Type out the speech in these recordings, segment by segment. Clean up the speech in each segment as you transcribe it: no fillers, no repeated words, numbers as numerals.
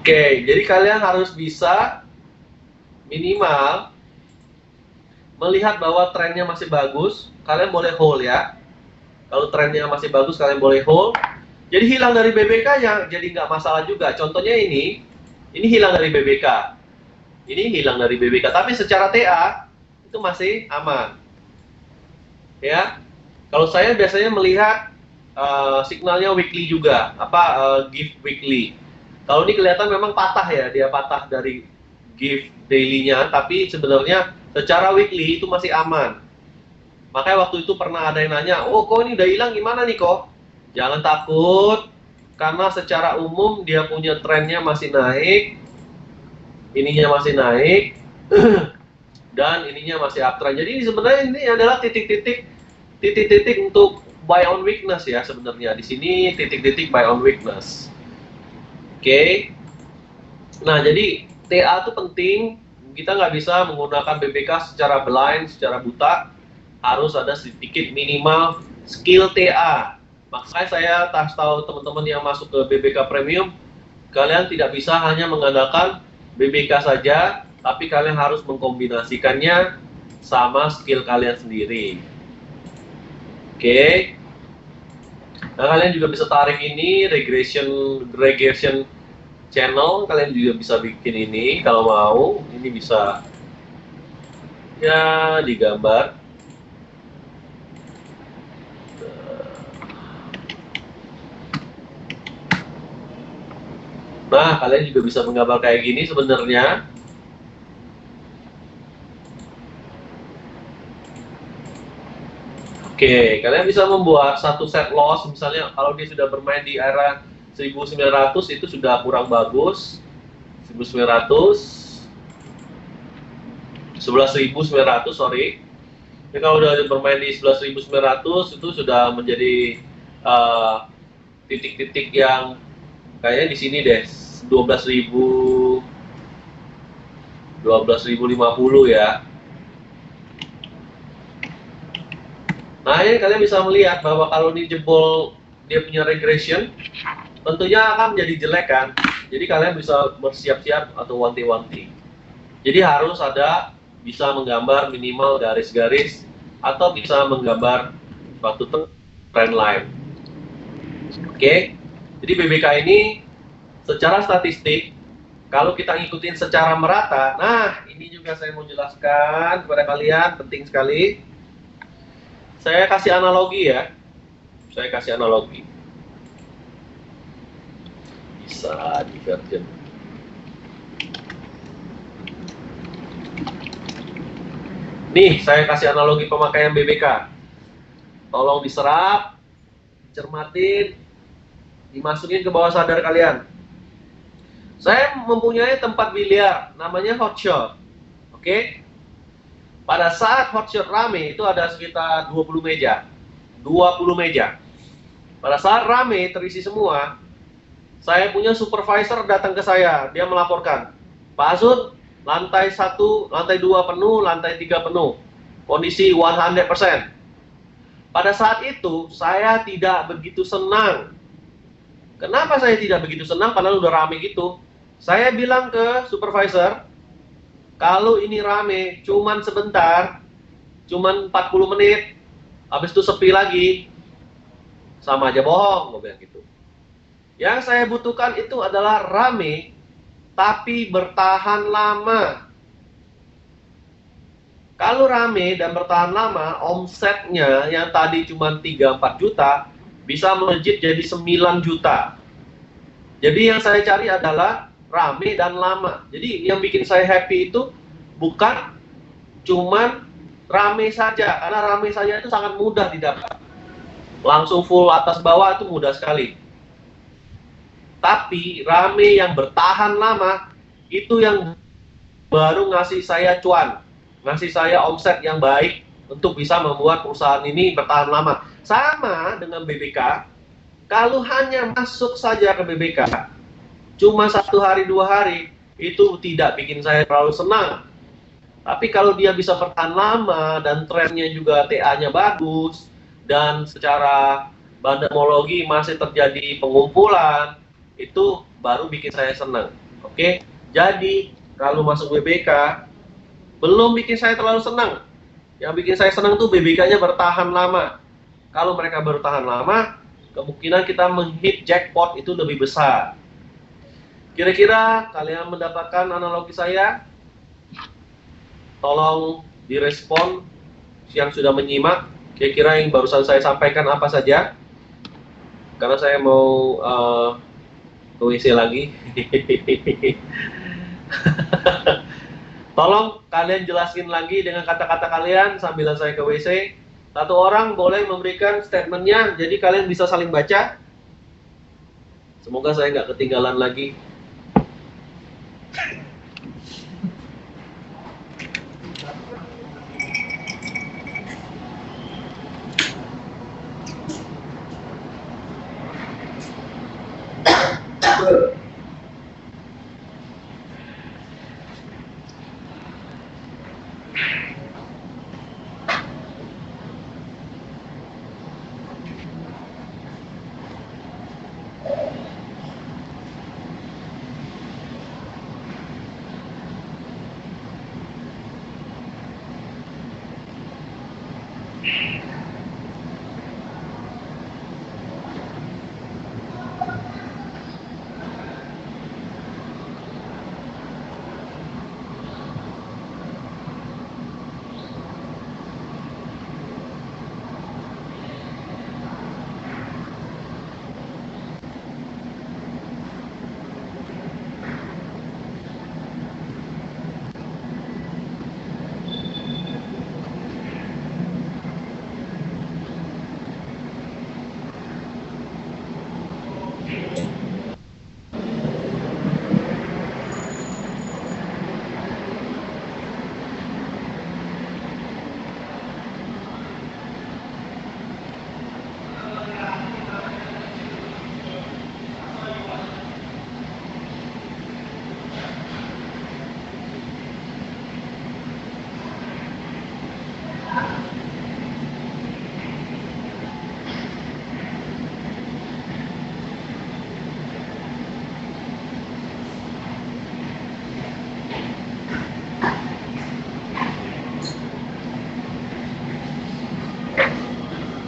Oke, jadi kalian harus bisa minimal melihat bahwa trennya masih bagus, kalian boleh hold ya. Kalau trennya masih bagus, kalian boleh hold. Jadi hilang dari BBK ya, jadi nggak masalah juga. Contohnya ini hilang dari BBK. Ini hilang dari BBK, tapi secara TA itu masih aman. Ya, kalau saya biasanya melihat signalnya weekly juga, give weekly. Kalau ini kelihatan memang patah ya, dia patah dari give daily-nya, tapi sebenarnya secara weekly itu masih aman. Makanya waktu itu pernah ada yang nanya, oh kok ini udah hilang gimana nih kok? Jangan takut, karena secara umum dia punya trennya masih naik, ininya masih naik, dan ininya masih uptrend. Jadi sebenarnya ini adalah titik-titik untuk buy on weakness ya sebenarnya. Di sini titik-titik buy on weakness. Oke. Nah jadi TA itu penting. Kita nggak bisa menggunakan BBK secara blind, secara buta. Harus ada sedikit minimal skill TA. Makanya saya kasih tahu teman-teman yang masuk ke BBK Premium, kalian tidak bisa hanya mengandalkan BBK saja, tapi kalian harus mengkombinasikannya sama skill kalian sendiri. Oke. Nah, kalian juga bisa tarik ini regression channel, kalian juga bisa bikin ini kalau mau. Ini bisa ya digambar. Nah, kalian juga bisa menggambar kayak gini sebenarnya. Oke, kalian bisa membuat satu set loss, misalnya kalau dia sudah bermain di area 1900 itu sudah kurang bagus. 1900 11.900, sorry. Jadi kalau udah bermain di 11.900 itu sudah menjadi titik-titik yang kayaknya di sini deh 12.050 ya. Nah ini kalian bisa melihat bahwa kalau ini jebol dia punya regression, tentunya akan menjadi jelek kan. Jadi kalian bisa bersiap-siap atau wanti-wanti. Jadi harus ada bisa menggambar minimal garis-garis atau bisa menggambar suatu trend line. Oke, jadi BBK ini secara statistik kalau kita ngikutin secara merata, nah ini juga saya mau jelaskan kepada kalian, penting sekali. Saya kasih analogi ya, bisa divergent. Nih, saya kasih analogi pemakaian BBK. Tolong diserap, cermatin, dimasukin ke bawah sadar kalian. Saya mempunyai tempat biliar, namanya hot shot. Oke? Pada saat hot shot rame, itu ada sekitar 20 meja. 20 meja. Pada saat rame, terisi semua, saya punya supervisor datang ke saya. Dia melaporkan, Pak Azud, lantai 1, lantai 2 penuh, lantai 3 penuh. Kondisi 100%. Pada saat itu, saya tidak begitu senang. Kenapa saya tidak begitu senang? Padahal udah rame gitu. Saya bilang ke supervisor, kalau ini rame, cuman sebentar, cuman 40 menit, habis itu sepi lagi, sama aja bohong, gue bilang gitu. Yang saya butuhkan itu adalah rame, tapi bertahan lama. Kalau rame dan bertahan lama, omsetnya yang tadi cuma 3-4 juta, bisa melejit jadi 9 juta. Jadi yang saya cari adalah rame dan lama. Jadi yang bikin saya happy itu bukan cuman rame saja, karena rame saja itu sangat mudah didapat. Langsung full atas bawah itu mudah sekali. Tapi rame yang bertahan lama itu yang baru ngasih saya cuan, ngasih saya omset yang baik untuk bisa membuat perusahaan ini bertahan lama. Sama dengan BBK, kalau hanya masuk saja ke BBK, cuma 1 hari 2 hari, itu tidak bikin saya terlalu senang. Tapi kalau dia bisa bertahan lama dan trennya juga TA-nya bagus dan secara bandemologi masih terjadi pengumpulan, itu baru bikin saya senang. Oke, jadi kalau masuk BBK belum bikin saya terlalu senang. Yang bikin saya senang tuh BBK-nya bertahan lama. Kalau mereka bertahan lama, kemungkinan kita menghit jackpot itu lebih besar. Kira-kira kalian mendapatkan analogi saya? Tolong direspon yang sudah menyimak. Kira-kira yang barusan saya sampaikan apa saja? Karena saya mau ke WC lagi. Tolong kalian jelasin lagi dengan kata-kata kalian sambil saya ke WC. Satu orang boleh memberikan statementnya, jadi kalian bisa saling baca. Semoga saya nggak ketinggalan lagi.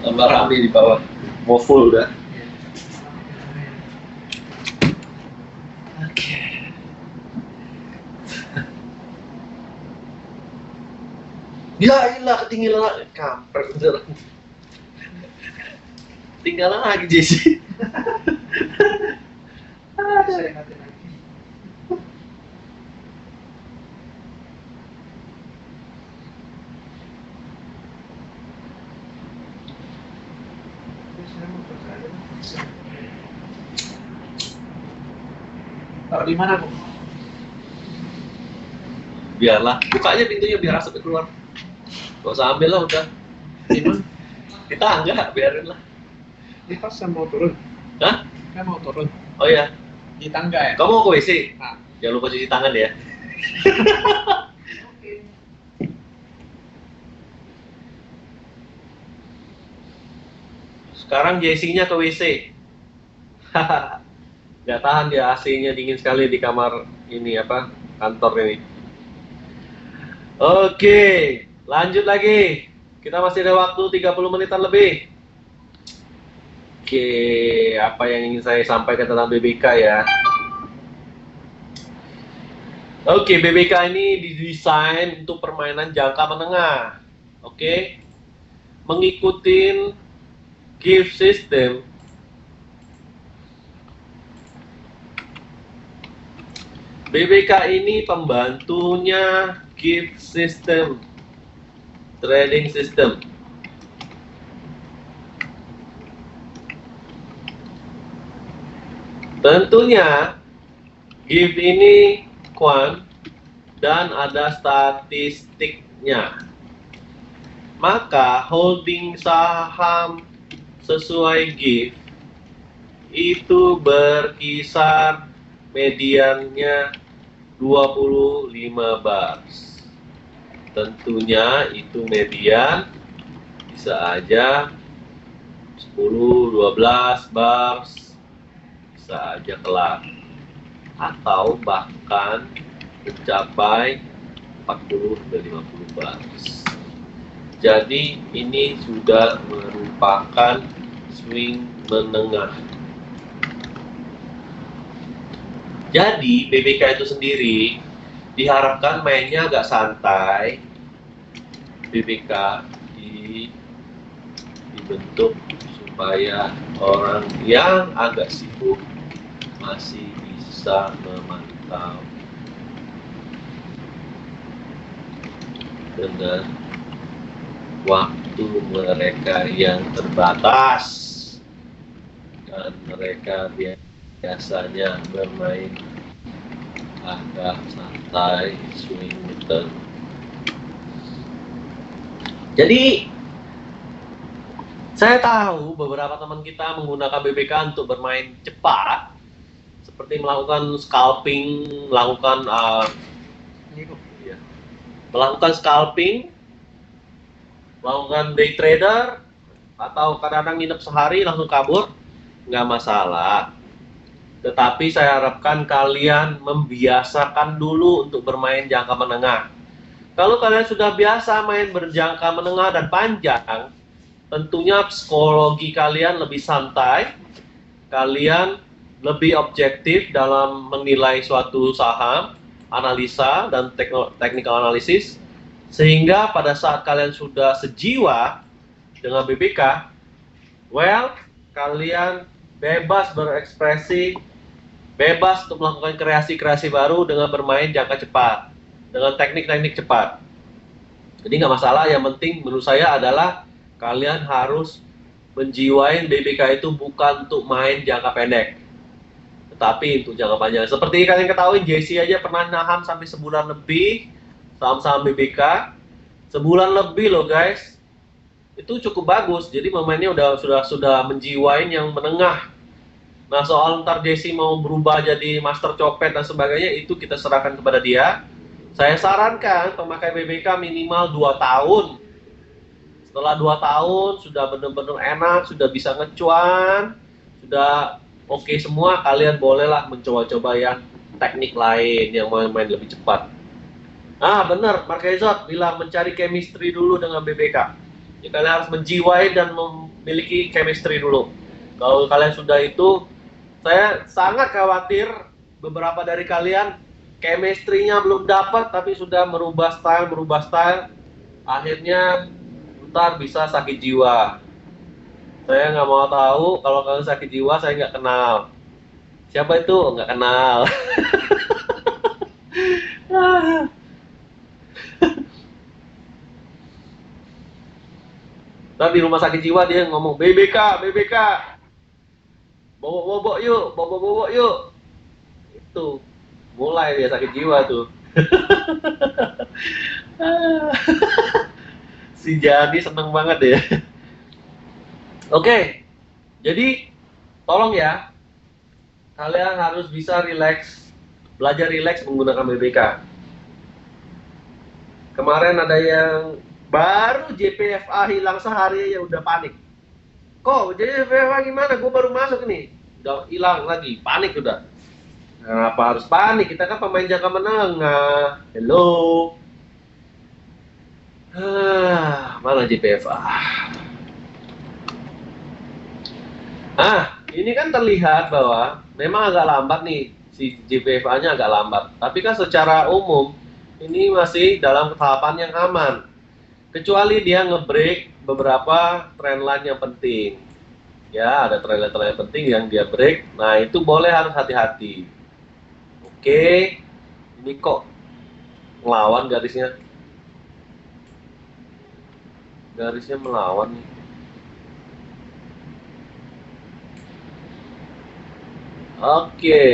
Tambah rame di bawah, mau full udah. Oke. Ya ilah, ketinggalan kampret beneran. Tinggalan lagi Jesse. Taruh di mana, Bu? Biarlah, bukanya pintunya biar asapnya keluar. Gak usah ambil lah udah. Di mana? Di tangga, biarin lah. Di pas saya mau turun. Hah? Saya mau turun. Oh iya, Di tangga ya? kamu mau ke WC? Nah. Jangan lupa cuci tangan ya. Sekarang Jesse-nya ke WC. Gak tahan dia, AC-nya dingin sekali di kamar ini apa, kantor ini. Oke, lanjut lagi. Kita masih ada waktu 30 menitan lebih. Oke, apa yang ingin saya sampaikan tentang BBK ya? Oke, BBK ini didesain untuk permainan jangka menengah. Oke, mengikuti gift system. BBK ini pembantunya gift system, trading system. Tentunya gift ini quant dan ada statistiknya. Maka holding saham sesuai gift itu berkisar mediannya 25 bars. Tentunya itu median, bisa aja 10, 12 bars, bisa aja kelar. atau bahkan mencapai 40 hingga 50 baris. Jadi ini sudah merupakan swing menengah. Jadi BBK itu sendiri diharapkan mainnya agak santai. BBK dibentuk supaya orang yang agak sibuk masih bisa memantau dengan waktu mereka yang terbatas, dan mereka biasanya bermain agak santai, swing turn. Jadi saya tahu beberapa teman kita menggunakan BBK untuk bermain cepat, seperti melakukan scalping, melakukan scalping, melakukan day trader, atau kadang-kadang nginep sehari langsung kabur, nggak masalah. Tetapi saya harapkan kalian membiasakan dulu untuk bermain jangka menengah. Kalau kalian sudah biasa main berjangka menengah dan panjang, tentunya psikologi kalian lebih santai, kalian lebih objektif dalam menilai suatu saham, analisa dan technical analysis, sehingga pada saat kalian sudah sejiwa dengan BBK, well, kalian bebas berekspresi, bebas untuk melakukan kreasi-kreasi baru dengan bermain jangka cepat, dengan teknik-teknik cepat. Jadi nggak masalah, yang penting menurut saya adalah kalian harus menjiwain BBK itu bukan untuk main jangka pendek, tetapi untuk jangka panjang. Seperti kalian ketahui, JC aja pernah nahan sampai sebulan lebih saham-saham BBK, sebulan lebih loh guys. Itu cukup bagus. Jadi pemainnya sudah menjiwain yang menengah. Nah, soal ntar JC mau berubah jadi master copet dan sebagainya, itu kita serahkan kepada dia. Saya sarankan pemakai BBK minimal 2 tahun. Setelah 2 tahun sudah benar-benar enak, sudah bisa ngecuan, sudah oke semua, kalian bolehlah mencoba-coba yang teknik lain yang main lebih cepat. Ah, benar, Marquezot bilang mencari chemistry dulu dengan BBK. Ya, kalian harus menjiwai dan memiliki chemistry dulu. Kalau kalian sudah itu, saya sangat khawatir beberapa dari kalian chemistry-nya belum dapat tapi sudah merubah style, akhirnya ntar bisa sakit jiwa. Saya nggak mau tahu, kalau kalian sakit jiwa saya nggak kenal. Siapa itu? Nggak kenal. Ntar di rumah sakit jiwa dia ngomong BBK, bobok yuk. Itu mulai dia sakit jiwa tuh. Si Jani seneng banget ya. Oke, jadi tolong ya, kalian harus bisa belajar rileks menggunakan BBK. Kemarin ada yang baru JPFA hilang sehari ya udah panik. Kok JPFA gimana? Gue baru masuk nih, udah hilang lagi, panik udah. Kenapa harus panik? Kita kan pemain jangka menengah. Hello. Mana JPFA? Ini kan terlihat bahwa memang agak lambat nih, si JPFA-nya agak lambat. Tapi kan secara umum ini masih dalam tahapan yang aman. Kecuali dia nge-break beberapa trendline yang penting. Ya, ada trendline penting yang dia break. Nah, itu boleh harus hati-hati. Oke, ini kok melawan garisnya. Garisnya melawan nih. Oke.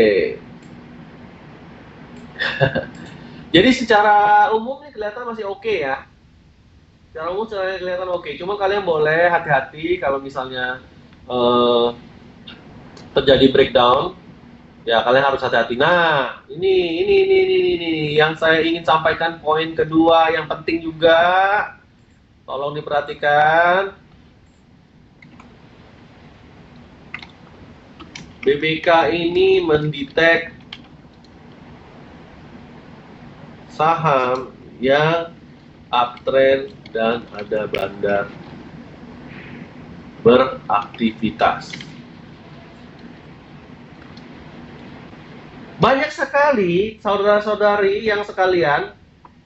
Jadi secara umum ini kelihatan masih oke ya. Secara umum kelihatan oke. Cuma kalian boleh hati-hati kalau misalnya terjadi breakdown. Ya, kalian harus hati-hati. Nah, ini yang saya ingin sampaikan, poin kedua yang penting juga. Tolong diperhatikan. BBK ini mendetek saham yang uptrend dan ada bandar beraktivitas. Banyak sekali saudara-saudari yang sekalian,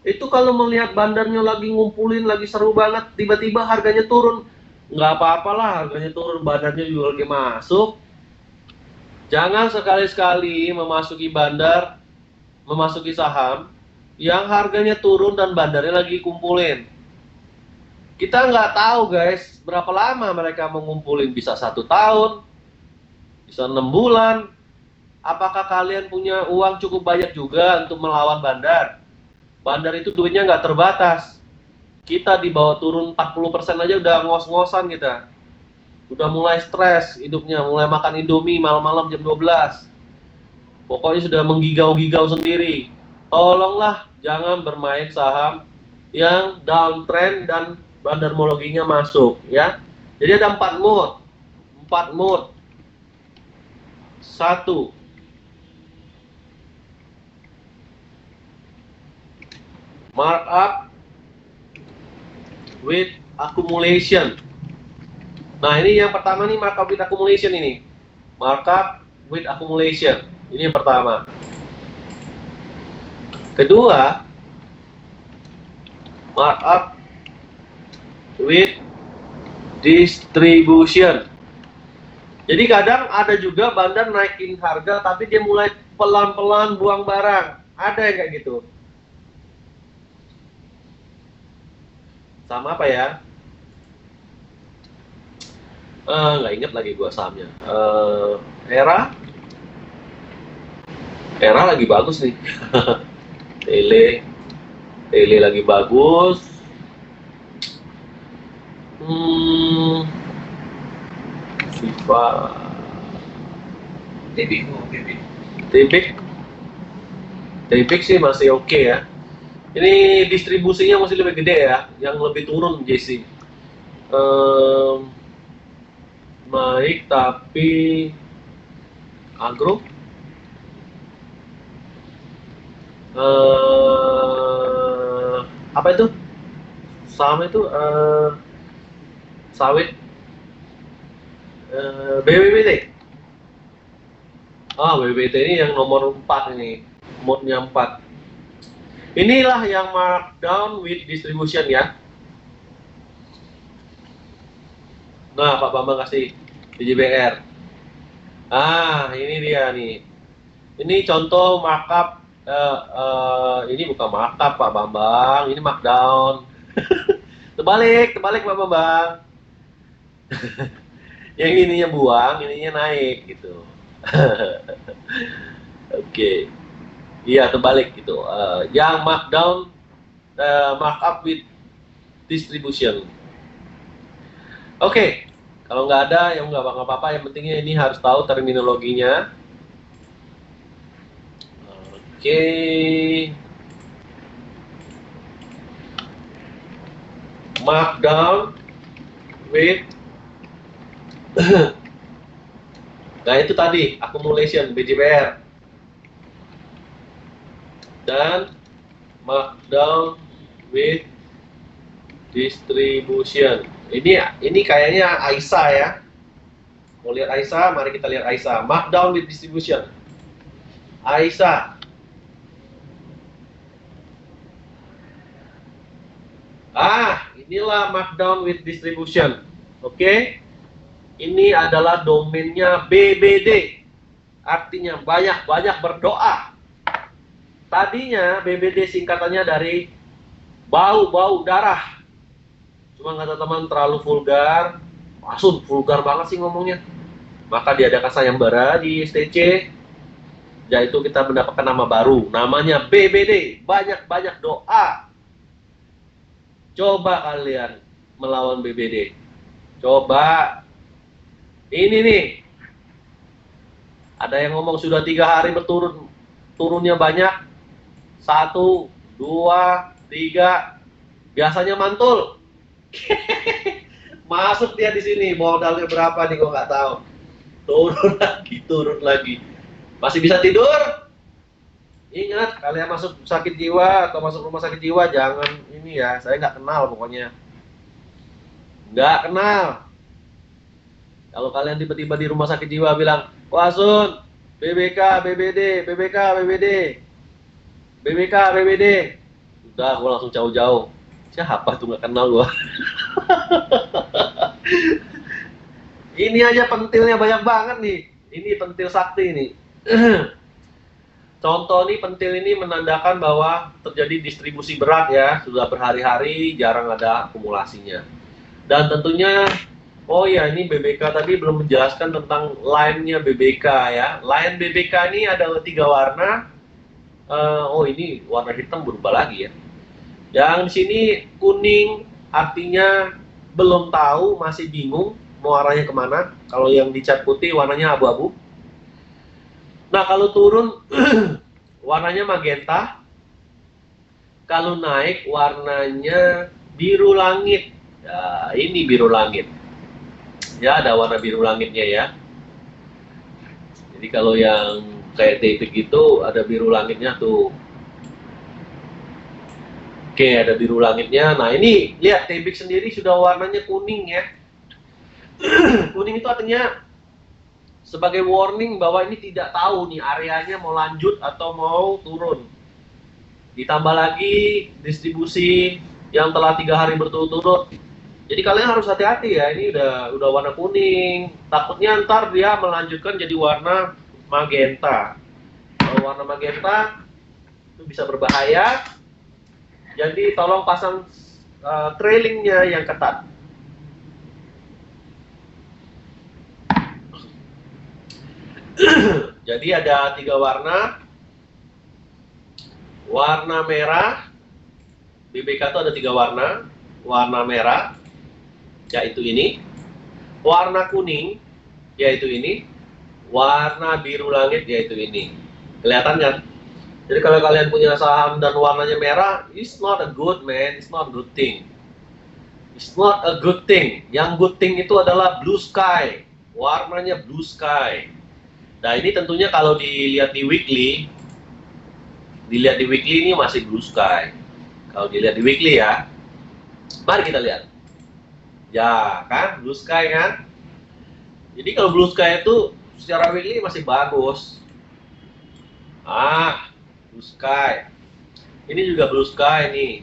itu kalau melihat bandarnya lagi ngumpulin, lagi seru banget, tiba-tiba harganya turun. Nggak apa-apalah harganya turun, bandarnya juga lagi masuk. Jangan sekali-sekali memasuki bandar, memasuki saham yang harganya turun dan bandarnya lagi kumpulin. Kita nggak tahu guys, berapa lama mereka mengumpulin, bisa 1 tahun, bisa 6 bulan. Apakah kalian punya uang cukup banyak juga untuk melawan bandar? Bandar itu duitnya nggak terbatas. Kita dibawa turun 40% aja udah ngos-ngosan kita. Udah mulai stres hidupnya, mulai makan Indomie malam-malam jam 12. Pokoknya sudah menggigau-gigau sendiri. Tolonglah jangan bermain saham yang downtrend dan bandarmologinya masuk ya. Jadi ada 4 mode. 4 mode. 1. Markup with accumulation. Nah, ini yang pertama nih, markup with accumulation ini. Markup with accumulation. Ini yang pertama. Kedua, markup with distribution. Jadi kadang ada juga bandar naikin harga tapi dia mulai pelan-pelan buang barang. Ada yang kayak gitu. Sama apa ya? Nggak inget lagi gua sahamnya. Era lagi bagus nih. Tele lagi bagus. Viva, Tibik sih masih oke ya. Ini distribusinya masih lebih gede ya, yang lebih turun JC. Naik tapi agro apa itu? Saham itu sawit BBBT. BBBT ini yang nomor 4 ini, mode-nya 4. Inilah yang markdown with distribution ya. Nah, Pak Bambang kasih DJBR. Ini dia nih. Ini contoh markup. Ini bukan markup Pak Bambang, ini markdown. terbalik Pak Bambang. Yang ininya buang, ininya naik gitu. Oke. Iya, terbalik gitu. Yang markdown, markup with distribution. Oke. Kalau nggak ada, ya nggak apa-apa. Yang pentingnya ini harus tahu terminologinya. Oke. Markdown with nah itu tadi accumulation BJBR dan markdown with distribution. Ini kayaknya Aisyah ya. Mau lihat Aisyah? Mari kita lihat Aisyah. Markdown with distribution. Aisyah. Inilah markdown with distribution. Oke. Ini adalah domainnya BBD. Artinya banyak-banyak berdoa. Tadinya BBD singkatannya dari bau-bau darah. Cuma kata teman terlalu vulgar. Langsung vulgar banget sih ngomongnya. Maka diadakan sayembara di STC. Yaitu kita mendapatkan nama baru. Namanya BBD. Banyak-banyak doa. Coba kalian melawan BBD. Coba. Ini nih. Ada yang ngomong sudah 3 hari berturun. Turunnya banyak. 1, 2, 3. Biasanya mantul. Masuk dia di sini. Modalnya berapa nih gua nggak tahu. Turun lagi. Masih bisa tidur? Ingat, kalian masuk sakit jiwa atau masuk rumah sakit jiwa, jangan ini ya, saya nggak kenal pokoknya. Nggak kenal. Kalau kalian tiba-tiba di rumah sakit jiwa bilang, Wah Sun, BBK, BBD, BBK, BBD, BBK, BBD. Udah, gue langsung jauh-jauh. Siapa tuh nggak kenal gue? Ini aja pentilnya banyak banget nih. Ini pentil sakti nih. Contoh nih, pentil ini menandakan bahwa terjadi distribusi berat ya, sudah berhari-hari jarang ada akumulasinya. Dan tentunya, oh ya ini BBK tadi belum menjelaskan tentang line-nya BBK ya. Line BBK ini ada 3 warna. Oh ini warna hitam berubah lagi ya. Yang di sini kuning artinya belum tahu, masih bingung mau arahnya kemana. Kalau yang dicat putih warnanya abu-abu. Nah kalau turun warnanya magenta, kalau naik warnanya biru langit. Ya, ini biru langit. Ya, ada warna biru langitnya ya. Jadi kalau yang kayak tapik gitu ada biru langitnya tuh. Oke, ada biru langitnya. Nah ini lihat tapik sendiri sudah warnanya kuning ya. Kuning itu artinya sebagai warning bahwa ini tidak tahu nih areanya mau lanjut atau mau turun. Ditambah lagi distribusi yang telah 3 hari berturut-turut. Jadi kalian harus hati-hati ya, ini udah warna kuning. Takutnya ntar dia melanjutkan jadi warna magenta. Kalau warna magenta itu bisa berbahaya. Jadi tolong pasang trailingnya yang ketat. Jadi ada 3 warna. Warna merah, BBK itu ada 3 warna. Warna merah, yaitu ini. Warna kuning, yaitu ini. Warna biru langit, yaitu ini. Kelihatan kan? Jadi kalau kalian punya saham dan warnanya merah, it's not a good man, it's not a good thing. It's not a good thing. Yang good thing itu adalah blue sky. Warnanya blue sky. Nah ini tentunya kalau dilihat di weekly ini masih blue sky. Kalau dilihat di weekly ya, mari kita lihat. Ya kan, blue sky kan. Jadi kalau blue sky itu secara weekly masih bagus. Blue sky. Ini juga blue sky nih.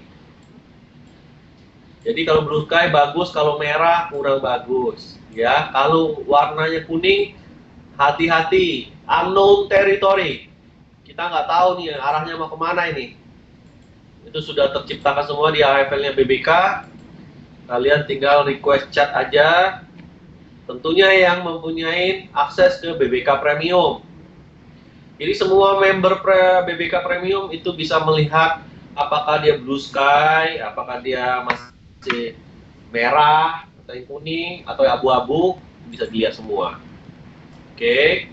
Jadi kalau blue sky bagus, kalau merah kurang bagus. Ya, kalau warnanya kuning, hati-hati, unknown territory. Kita nggak tahu nih arahnya mau kemana ini. Itu sudah terciptakan semua di AFL-nya BBK. Kalian tinggal request chat aja. Tentunya yang mempunyai akses ke BBK Premium. Jadi semua member BBK Premium itu bisa melihat apakah dia blue sky, apakah dia masih merah, atau yang kuning, atau yang abu-abu, bisa dilihat semua. Oke.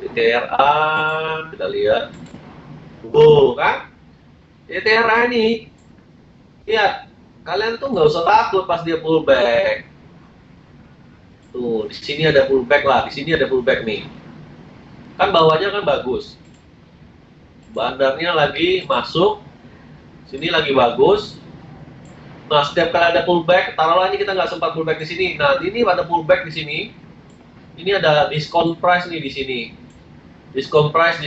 CTRA, kita lihat. Kan? CTRA ini, lihat, kalian tuh nggak usah takut pas dia pullback. Tuh, di sini ada pullback lah, di sini ada pullback nih. Kan bawahnya kan bagus. Bandarnya lagi masuk, sini lagi bagus. Nah, setiap kali ada pullback, taruhlah ini kita nggak sempat pullback di sini. Nah, ini ada pullback di sini. Ini ada discount price nih di sini. Discount price.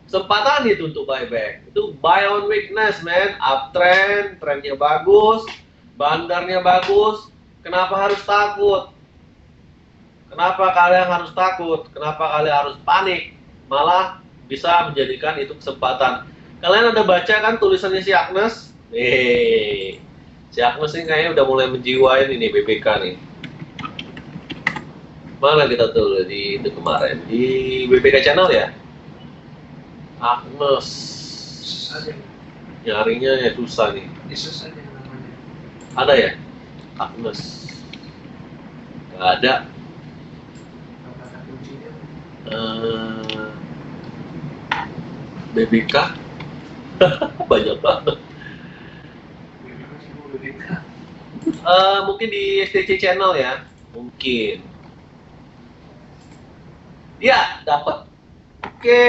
Kesempatan itu untuk buyback. Itu buy on weakness, man. Uptrend, trendnya bagus, bandarnya bagus. Kenapa harus takut? Kenapa kalian harus takut? Kenapa kalian harus panik? Malah bisa menjadikan itu kesempatan. Kalian ada baca kan tulisannya si Agnes? Si Agnes ini kayaknya udah mulai menjiwain ini BBK nih. Mana kita tuh di itu kemarin di BBK channel ya? Agnes. Nyarinya ya susah nih. Yesus aja namanya. Ada ya? Agnes. Gak ada. Kata kuncinya. BBK banyak banget. Mungkin di STC channel ya, mungkin. Ya, dapat. Oke,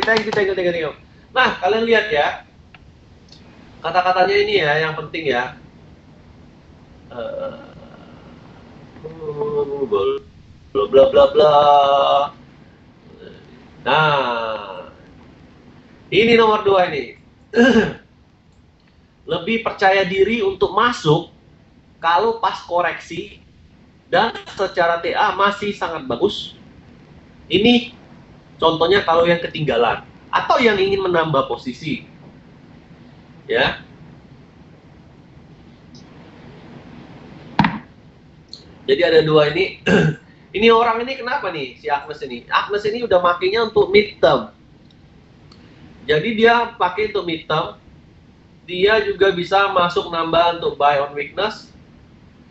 thank you. Nah, kalian lihat ya, kata-katanya ini ya, yang penting ya. Bla bla bla bla. Nah, ini nomor 2 ini. Lebih percaya diri untuk masuk kalau pas koreksi dan secara TA masih sangat bagus. Ini contohnya kalau yang ketinggalan atau yang ingin menambah posisi. Ya. Jadi ada dua ini. Ini orang ini kenapa nih si Agnes ini? Agnes ini udah makainya untuk midterm. Jadi dia pakai untuk midterm. Dia juga bisa masuk nambah untuk buy on weakness.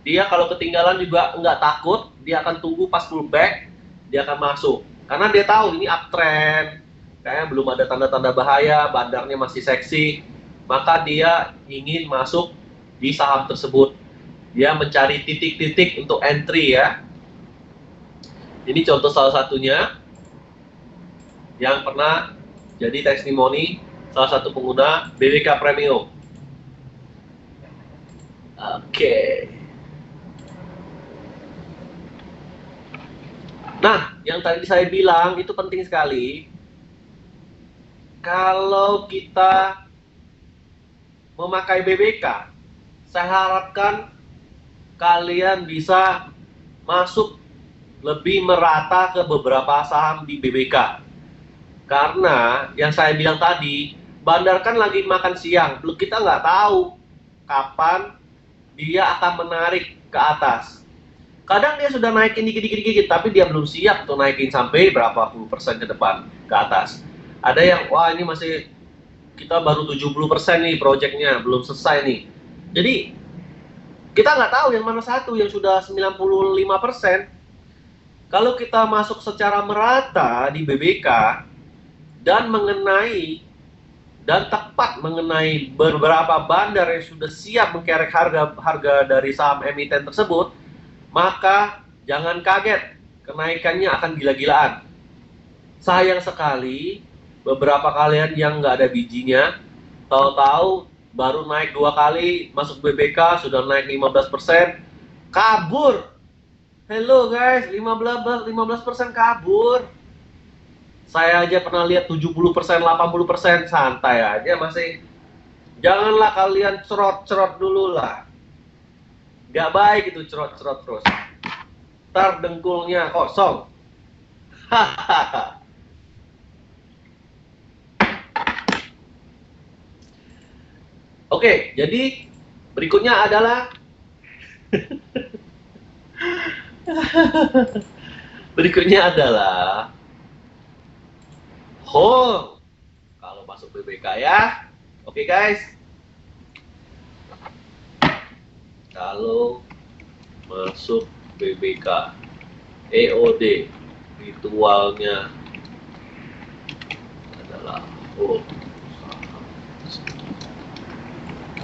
Dia kalau ketinggalan juga nggak takut. Dia akan tunggu pas pullback. Dia akan masuk. Karena dia tahu ini uptrend. Kayaknya belum ada tanda-tanda bahaya. Bandarnya masih seksi. Maka dia ingin masuk di saham tersebut. Dia mencari titik-titik untuk entry ya. Ini contoh salah satunya yang pernah jadi testimoni salah satu pengguna BWK Premium. Oke. Nah, yang tadi saya bilang itu penting sekali. Kalau kita memakai BBK, saya harapkan kalian bisa masuk lebih merata ke beberapa saham di BBK. Karena yang saya bilang tadi, bandar kan lagi makan siang, kita nggak tahu kapan dia akan menarik ke atas. Kadang dia sudah naikin dikit-dikit, tapi dia belum siap untuk naikin sampai berapa puluh persen ke depan, ke atas. Ada yang, wah ini masih, kita baru 70% nih proyeknya, belum selesai nih. Jadi, kita nggak tahu yang mana satu, yang sudah 95%. Kalau kita masuk secara merata di BBK dan mengenai dan tepat mengenai beberapa bandar yang sudah siap mengkerek harga dari saham emiten tersebut, maka jangan kaget, kenaikannya akan gila-gilaan. Sayang sekali, beberapa kalian yang nggak ada bijinya, tahu-tahu baru naik 2 kali, masuk BBK sudah naik 15%, kabur. Hello guys, 15% kabur. Saya aja pernah lihat 70%, 80%, santai aja masih. Janganlah kalian cerot-cerot dulu lah. Gak baik itu cerot-cerot terus. Ntar dengkulnya kosong. Oke, jadi berikutnya adalah hold kalau masuk BBK ya. Oke guys, kalau masuk BBK EOD ritualnya adalah hold,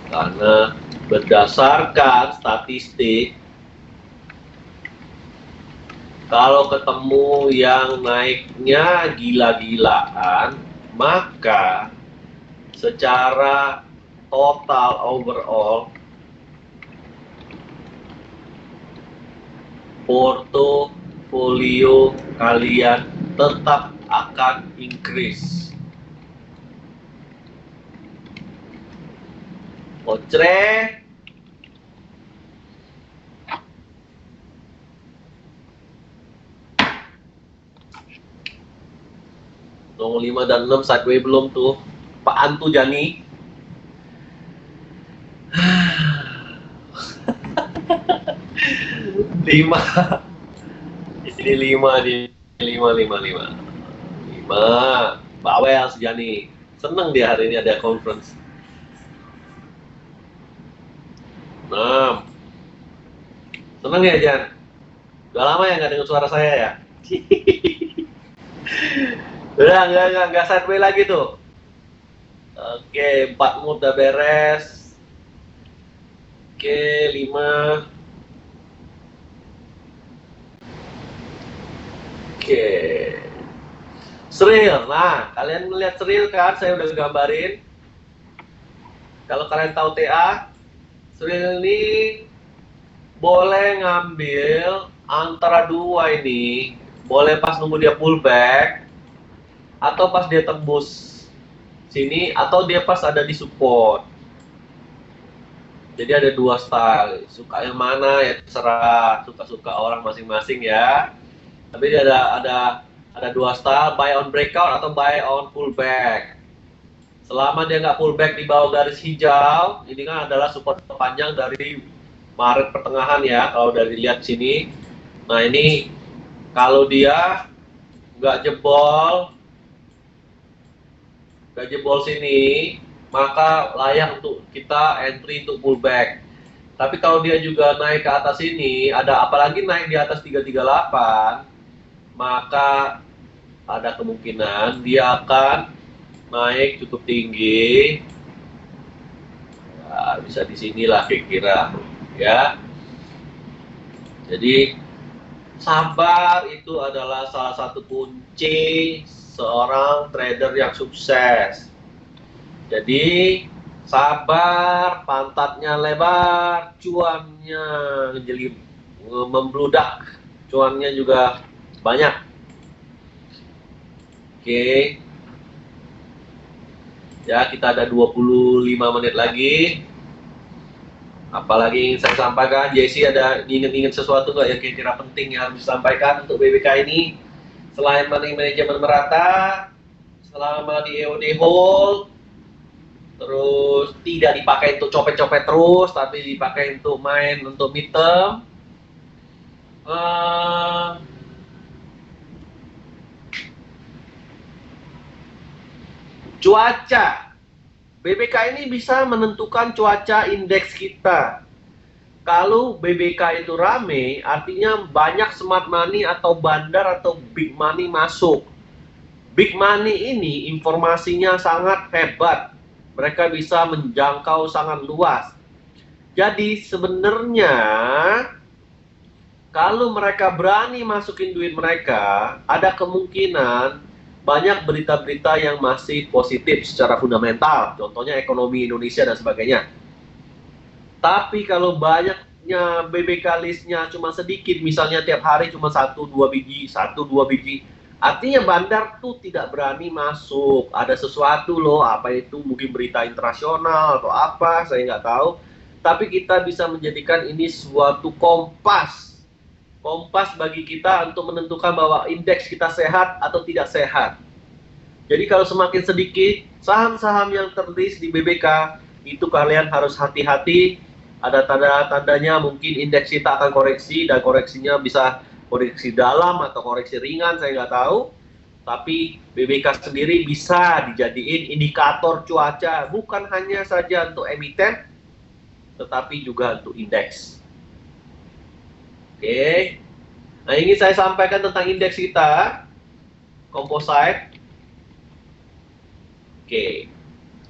karena berdasarkan statistik, kalau ketemu yang naiknya gila-gilaan, maka secara total overall portofolio kalian tetap akan increase. Ocre. 05 dan 6 sideway belum tuh. Pak Antu Jani. Lima. Ini 5 di 5. Bawel si Jani. Seneng dia hari ini ada conference. 6. Seneng ya Jan? Udah lama ya nggak dengar suara saya ya? Udah nggak sideway lagi tuh. Oke, 4 mood udah beres. Oke, 5. Oke. Sril. Nah, kalian melihat Sril kan? Saya udah gambarin. Kalau kalian tahu TA, Sril ini boleh ngambil antara dua ini. Boleh pas nunggu dia pullback, atau pas dia tembus sini, atau dia pas ada di support. Jadi ada dua style. Suka yang mana ya terserah, suka-suka orang masing-masing ya. Tapi ada dua style, buy on breakout atau buy on pullback. Selama dia nggak pullback di bawah garis hijau, ini kan adalah support panjang dari Maret pertengahan ya, kalau udah dilihat sini. Nah ini kalau dia nggak jebol sini, maka layak untuk kita entry untuk pullback. Tapi kalau dia juga naik ke atas ini, ada apalagi naik di atas 338, maka ada kemungkinan dia akan naik cukup tinggi. Ya, bisa di sinilah kira-kira ya. Jadi sabar itu adalah salah satu kunci seorang trader yang sukses. Jadi sabar, pantatnya lebar, cuannya menjelim, membludak, cuannya juga banyak. Oke. Ya, kita ada 25 menit lagi. Apalagi ingin saya sampaikan, JC ada ingin sesuatu nggak yang kira-kira penting yang harus disampaikan untuk BBK ini? Selain money management merata, selama di EOD hold, terus tidak dipakai untuk copet-copet terus, tapi dipakai untuk main untuk midterm. Cuaca, BBK ini bisa menentukan cuaca indeks kita. Kalau BBK itu rame, artinya banyak smart money atau bandar atau big money masuk. Big money ini informasinya sangat hebat. Mereka bisa menjangkau sangat luas. Jadi sebenarnya kalau mereka berani masukin duit mereka, ada kemungkinan banyak berita-berita yang masih positif secara fundamental. Contohnya ekonomi Indonesia dan sebagainya. Tapi kalau banyaknya BBK listnya cuma sedikit, misalnya tiap hari cuma 1-2 biji, artinya bandar tuh tidak berani masuk. Ada sesuatu loh, apa itu mungkin berita internasional atau apa, saya nggak tahu. Tapi kita bisa menjadikan ini suatu kompas bagi kita untuk menentukan bahwa indeks kita sehat atau tidak sehat. Jadi kalau semakin sedikit saham-saham yang terlist di BBK, itu kalian harus hati-hati. Ada tanda-tandanya mungkin indeks kita akan koreksi, dan koreksinya bisa koreksi dalam atau koreksi ringan, saya nggak tahu. Tapi BBK sendiri bisa dijadiin indikator cuaca, bukan hanya saja untuk emiten, tetapi juga untuk indeks. Oke. Nah, ingin saya sampaikan tentang indeks kita, composite. Oke.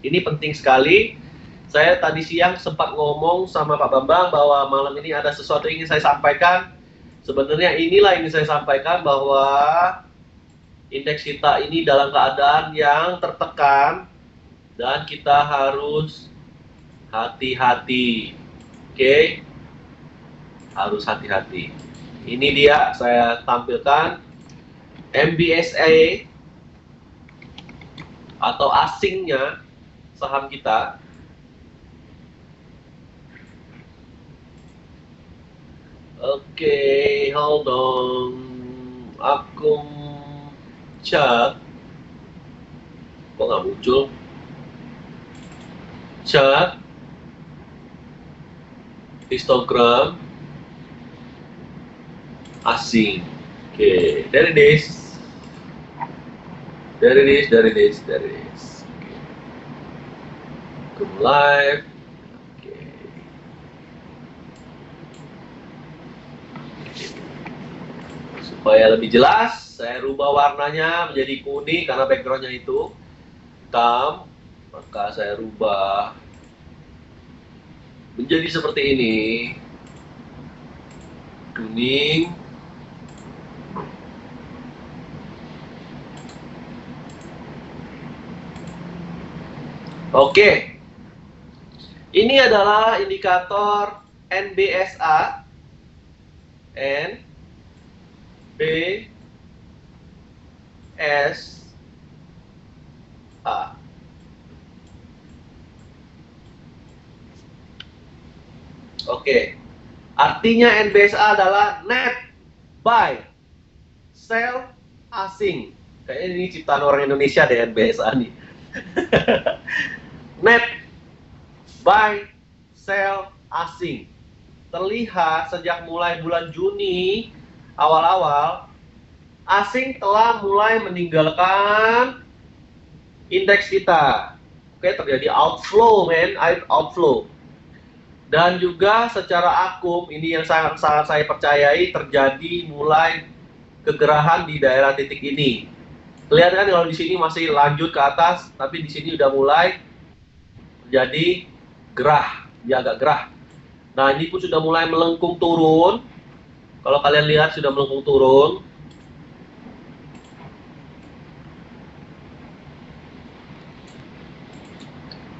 Ini penting sekali. Saya tadi siang sempat ngomong sama Pak Bambang bahwa malam ini ada sesuatu yang ingin saya sampaikan. Sebenarnya inilah yang ingin saya sampaikan, bahwa indeks kita ini dalam keadaan yang tertekan dan kita harus hati-hati. Oke? Harus hati-hati. Ini dia saya tampilkan MBSA atau asingnya saham kita. Oke, hold on. Aku chat. Kok nggak muncul? Chat. Histogram. Asing. Oke, there it is. There it is. Okay. Come live. Supaya lebih jelas, saya rubah warnanya menjadi kuning karena backgroundnya itu hitam. Maka saya rubah menjadi seperti ini, kuning. Oke. Ini adalah indikator NBSA. NBSA. Oke. Artinya NBSA adalah net buy sell asing. Kayaknya ini ciptaan orang Indonesia deh NBSA nih. Net buy sell asing. Terlihat sejak mulai bulan Juni awal-awal, asing telah mulai meninggalkan indeks kita. Oke, terjadi outflow, outflow. Dan juga secara akum, ini yang sangat saya percayai, terjadi mulai kegerahan di daerah titik ini. Kelihatan kan kalau di sini masih lanjut ke atas, tapi di sini udah mulai terjadi gerah, dia agak gerah. Nah, ini pun sudah mulai melengkung turun. Kalau kalian lihat sudah melengkung turun.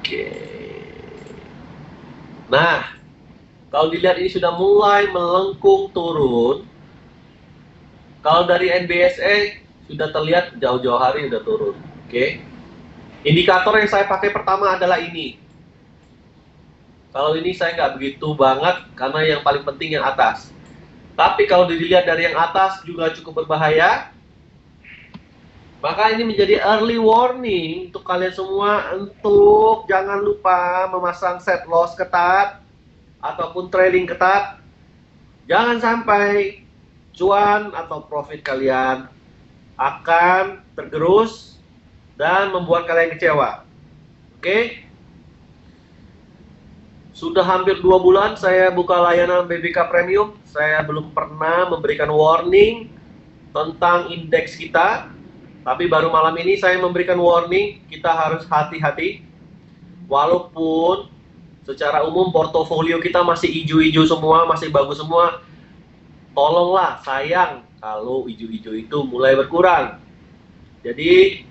Oke. Nah, kalau dilihat ini sudah mulai melengkung turun. Kalau dari NBSA sudah terlihat jauh-jauh hari sudah turun. Oke. Indikator yang saya pakai pertama adalah ini. Kalau ini saya nggak begitu banget karena yang paling penting yang atas. Tapi kalau dilihat dari yang atas juga cukup berbahaya. Maka ini menjadi early warning untuk kalian semua untuk jangan lupa memasang set loss ketat ataupun trading ketat. Jangan sampai cuan atau profit kalian akan tergerus dan membuat kalian kecewa. Oke? Sudah hampir 2 bulan saya buka layanan BBK Premium. Saya belum pernah memberikan warning tentang indeks kita. Tapi baru malam ini saya memberikan warning, kita harus hati-hati. Walaupun secara umum portofolio kita masih hijau-hijau semua, masih bagus semua. Tolonglah, sayang kalau hijau-hijau itu mulai berkurang. Jadi,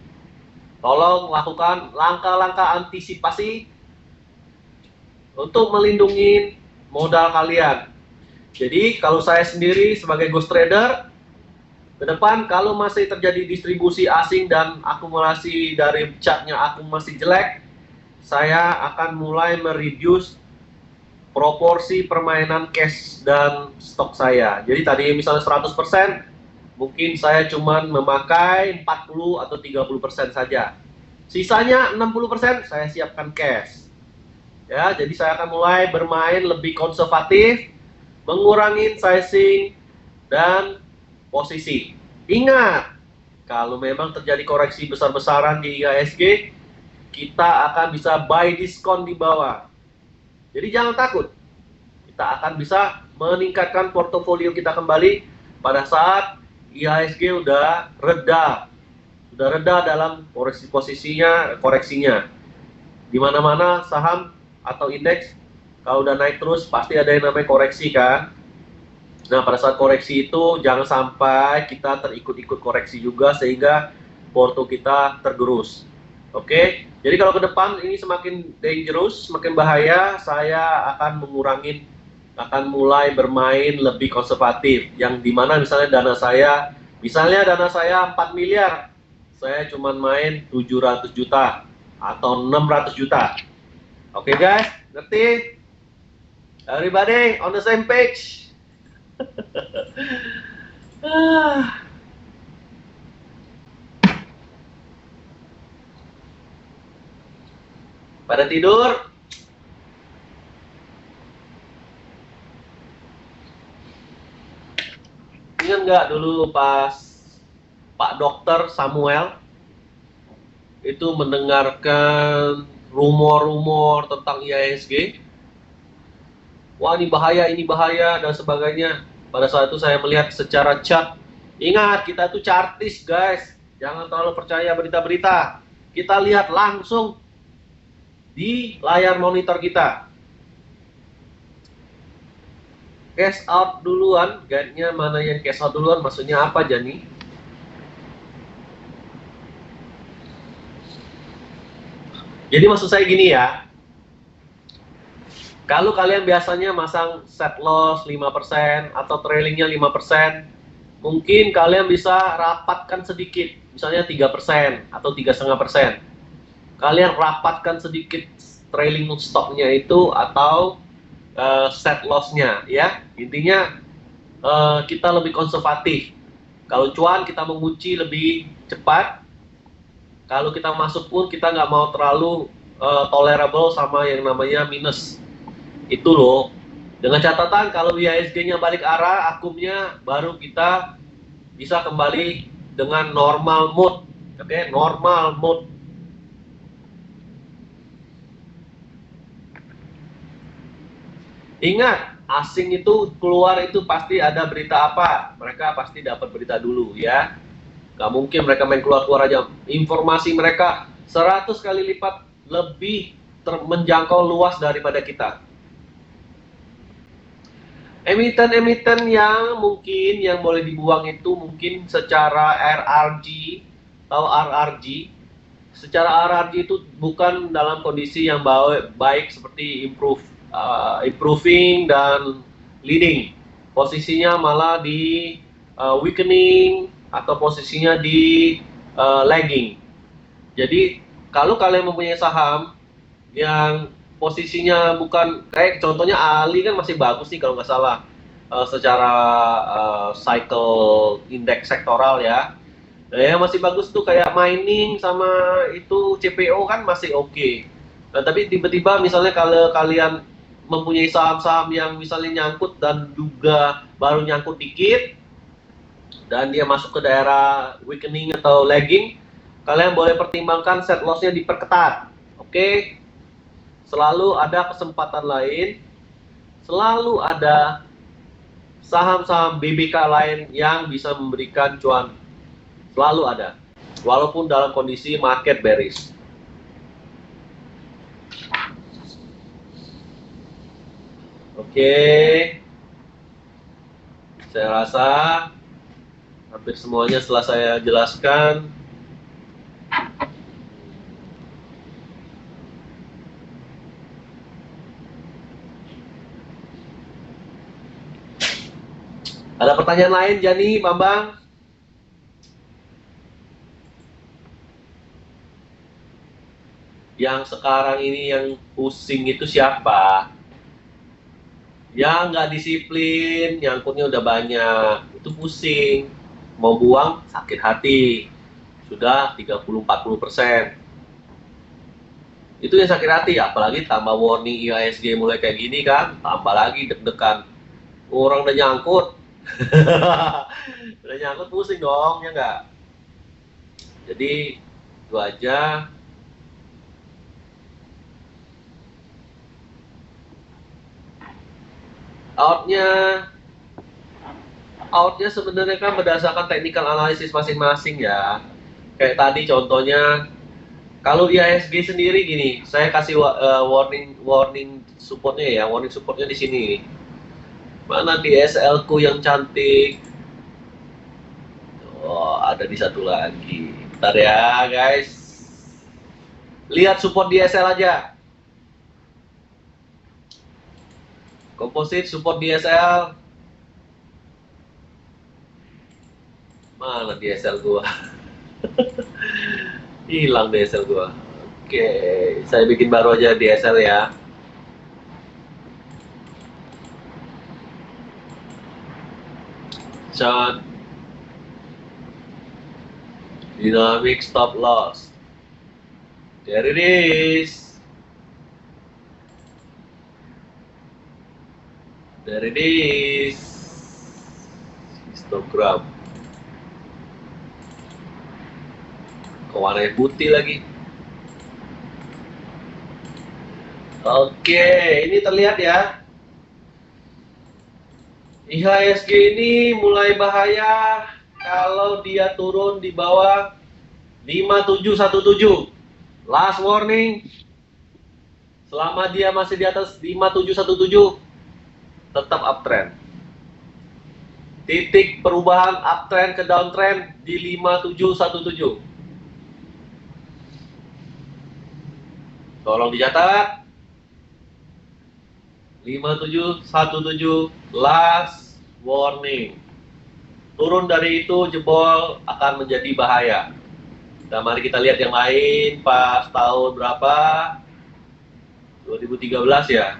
tolong lakukan langkah-langkah antisipasi untuk melindungi modal kalian. Jadi kalau saya sendiri sebagai ghost trader, ke depan kalau masih terjadi distribusi asing dan akumulasi dari chartnya aku masih jelek, saya akan mulai mereduce proporsi permainan cash dan stok saya. Jadi tadi misalnya 100%, mungkin saya cuma memakai 40 atau 30% saja. Sisanya 60% saya siapkan cash. Ya, jadi saya akan mulai bermain lebih konservatif, mengurangi sizing dan posisi. Ingat, kalau memang terjadi koreksi besar-besaran di IHSG, kita akan bisa buy diskon di bawah. Jadi jangan takut, kita akan bisa meningkatkan portofolio kita kembali pada saat IHSG udah reda dalam koreksinya. Di mana-mana saham atau indeks kalau udah naik terus pasti ada yang namanya koreksi kan. Nah, pada saat koreksi itu jangan sampai kita terikut-ikut koreksi juga sehingga porto kita tergerus. Oke, jadi kalau ke depan ini semakin dangerous, semakin bahaya, saya akan mulai bermain lebih konservatif. Yang dimana misalnya dana saya 4 miliar, saya cuma main 700 juta atau 600 juta. Oke guys, ngerti? Everybody on the same page. Pada tidur? Ingat nggak dulu pas Pak Dokter Samuel itu mendengarkan rumor-rumor tentang IHSG? Wah, ini bahaya, dan sebagainya. Pada saat itu saya melihat secara chart. Ingat, kita itu chartis, guys. Jangan terlalu percaya berita-berita. Kita lihat langsung di layar monitor kita. Cash out duluan, guide-nya mana yang cash out duluan, maksudnya apa, Jani? Jadi maksud saya gini ya, kalau kalian biasanya masang set loss 5% atau trailingnya 5%, mungkin kalian bisa rapatkan sedikit, misalnya 3% atau 3,5%. Kalian rapatkan sedikit trailing stopnya itu atau set lossnya ya. Intinya kita lebih konservatif. Kalau cuan kita mengunci lebih cepat. Kalau kita masuk pun kita nggak mau terlalu tolerable sama yang namanya minus. Itu loh. Dengan catatan kalau IHSG-nya balik arah, akumnya baru kita bisa kembali dengan normal mode. Oke, normal mode. Ingat, asing itu keluar itu pasti ada berita apa. Mereka pasti dapat berita dulu ya. Gak mungkin mereka main keluar-keluar aja. Informasi mereka 100 kali lipat lebih menjangkau luas daripada kita. Emiten-emiten yang mungkin yang boleh dibuang itu mungkin secara RRG atau RRG. Secara RRG itu bukan dalam kondisi yang baik seperti improving dan leading. Posisinya malah di weakening atau posisinya di lagging. Jadi kalau kalian mempunyai saham yang posisinya bukan kayak contohnya Ali kan masih bagus nih kalau nggak salah secara cycle indeks sektoral ya. Ya masih bagus tuh kayak mining sama itu CPO kan masih oke. Nah, tapi tiba-tiba misalnya kalau kalian mempunyai saham-saham yang misalnya nyangkut dan juga baru nyangkut dikit dan dia masuk ke daerah weakening atau lagging, kalian boleh pertimbangkan set loss-nya diperketat. Oke. Selalu ada kesempatan lain, selalu ada saham-saham BBK lain yang bisa memberikan cuan. Selalu ada, walaupun dalam kondisi market bearish. Oke, saya rasa hampir semuanya setelah saya jelaskan. Ada pertanyaan lain, Jani, Bambang? Yang sekarang ini yang pusing itu siapa? Yang nggak disiplin, nyangkutnya udah banyak, itu pusing. Mau buang, sakit hati. Sudah 30-40%. Itu yang sakit hati, apalagi tambah warning IHSG mulai kayak gini kan, tambah lagi deg-degan. Orang udah nyangkut. Udah nyangkut pusing dong, ya nggak? Jadi, itu aja. Outnya sebenarnya kan berdasarkan technical analysis masing-masing ya. Kayak tadi contohnya, kalau IHSG sendiri gini, saya kasih warning supportnya ya, warning supportnya di sini. Mana DSL ku yang cantik? Oh, ada di satu lagi. Bentar ya guys. Lihat support DSL aja. Komposit support DSL. Mana DSL gua? Hilang DSL gua. Oke, saya bikin baru aja DSL ya. Chart dynamic stop loss. There it is. There it is. Histogram. Warnanya putih lagi. Oke, ini terlihat ya. IHSG ini mulai bahaya kalau dia turun di bawah 5717. Last warning. Selama dia masih di atas 5717, tetap uptrend. Titik perubahan uptrend ke downtrend di 5717. Tolong dicatat. 5717 last warning. Turun dari itu jebol akan menjadi bahaya. Nah, mari kita lihat yang lain pas tahun berapa? 2013 ya.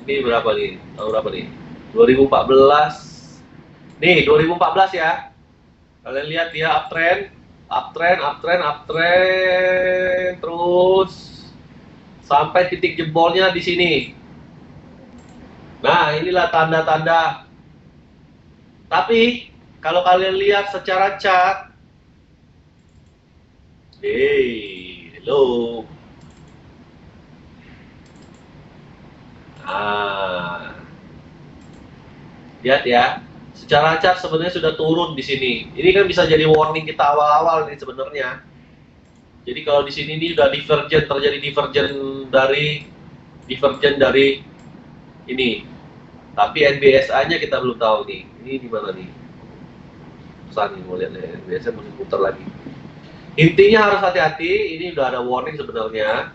Ini berapa nih? Tahun berapa nih? 2014. Nih, 2014 ya. Kalian lihat dia uptrend, uptrend, uptrend, uptrend terus sampai titik jebolnya di sini. Nah, inilah tanda-tanda. Tapi kalau kalian lihat secara chart, hello. Nah, lihat ya. Secara chart sebenarnya sudah turun di sini. Ini kan bisa jadi warning kita awal-awal nih sebenarnya. Jadi kalau di sini ini sudah divergen, terjadi divergen dari ini. Tapi NBSA-nya kita belum tahu nih. Ini di mana nih? Susah nih mau lihat nih. NBSA mesti putar lagi. Intinya harus hati-hati. Ini udah ada warning sebenarnya.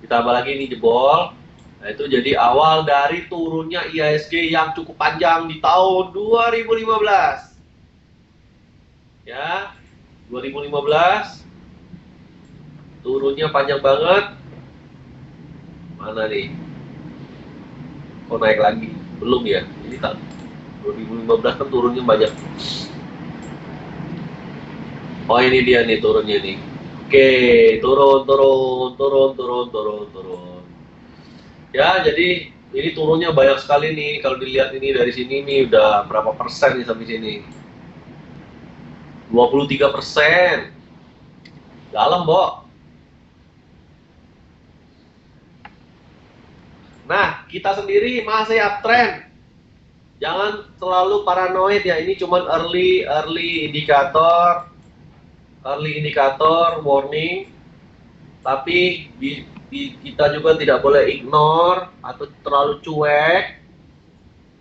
Ditambah lagi ini jebol. Nah, itu jadi awal dari turunnya IHSG yang cukup panjang di tahun 2015. Ya, 2015. Turunnya panjang banget. Mana nih? Oh, naik lagi. Belum ya? Ini tak 2015 kan turunnya banyak. Oh, ini dia nih turunnya nih. Oke, turun. Ya, jadi ini turunnya banyak sekali nih. Kalau dilihat ini dari sini nih udah berapa persen nih sampai sini? 23%. Dalam, Bo. Nah, kita sendiri masih uptrend. Jangan terlalu paranoid ya. Ini cuman early indikator warning. Tapi kita juga tidak boleh ignore atau terlalu cuek.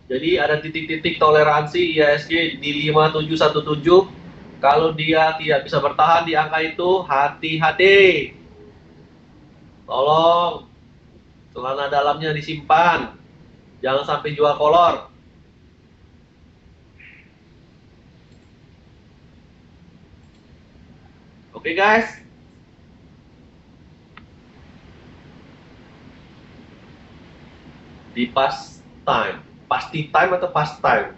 Jadi ada titik-titik toleransi IHSG di 5717. Kalau dia tidak bisa bertahan di angka itu, hati-hati. Tolong celana dalamnya disimpan. Jangan sampai jual kolor. Oke, guys. Di past time. Pasti time atau past time?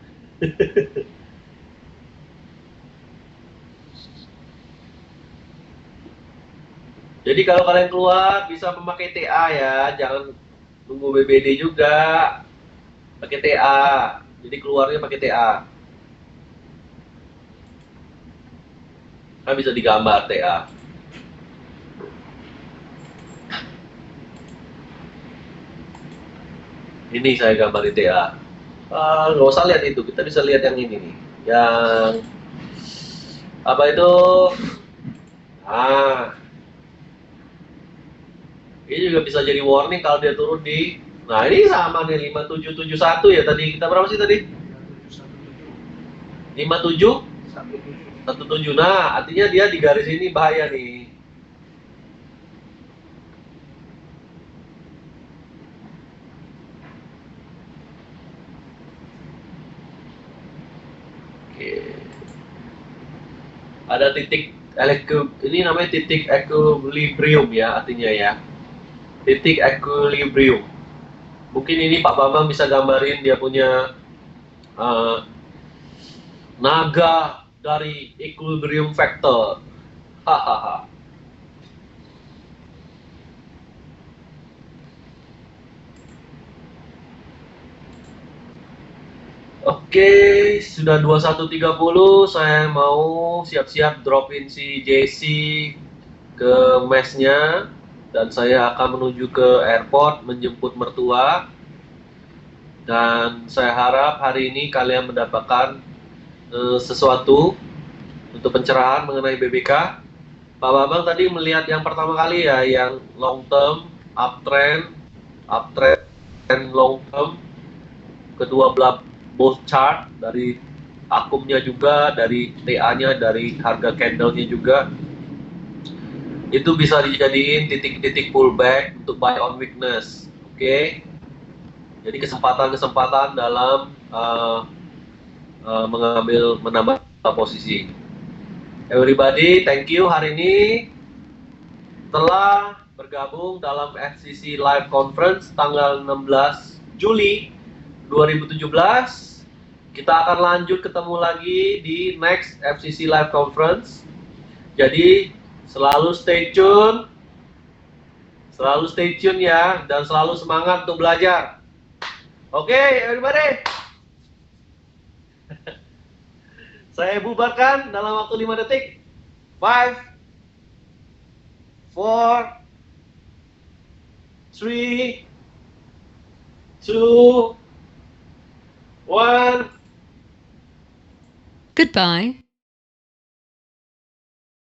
Jadi kalau kalian keluar bisa memakai TA ya, jangan nunggu BBD juga. Pakai TA. Jadi keluarnya pakai TA. Kan bisa digambar TA. Ini saya gambar di TA. Nggak usah lihat itu, kita bisa lihat yang ini nih. Yang apa itu? Ini juga bisa jadi warning kalau dia turun di. Nah, ini sama nih 5771 ya tadi. Kita berapa sih tadi? 5717. Nah, artinya dia di garis ini bahaya nih. Oke. Ada titik ini namanya titik equilibrium ya artinya ya. Titik equilibrium. Mungkin ini Pak Bambang bisa gambarin dia punya naga dari equilibrium factor. Hahaha. Oke, sudah 21.30. Saya mau siap-siap dropin si JC ke mesnya dan saya akan menuju ke airport menjemput mertua. Dan saya harap hari ini kalian mendapatkan sesuatu untuk pencerahan mengenai BBK. Pak Bambang tadi melihat yang pertama kali ya, yang long term, uptrend, long term, kedua belah both chart dari akumnya juga, dari TA-nya, dari harga candle-nya juga. itu bisa dijadiin titik-titik pullback untuk buy on weakness. Oke. Jadi kesempatan-kesempatan dalam menambah posisi. Everybody, thank you hari ini telah bergabung dalam FCC Live Conference tanggal 16 Juli 2017. Kita akan lanjut ketemu lagi di next FCC Live Conference. Jadi selalu stay tune ya, dan selalu semangat untuk belajar. Oke, everybody. Saya bubarkan dalam waktu 5 detik. 5, 4, 3, 2, 1. Goodbye.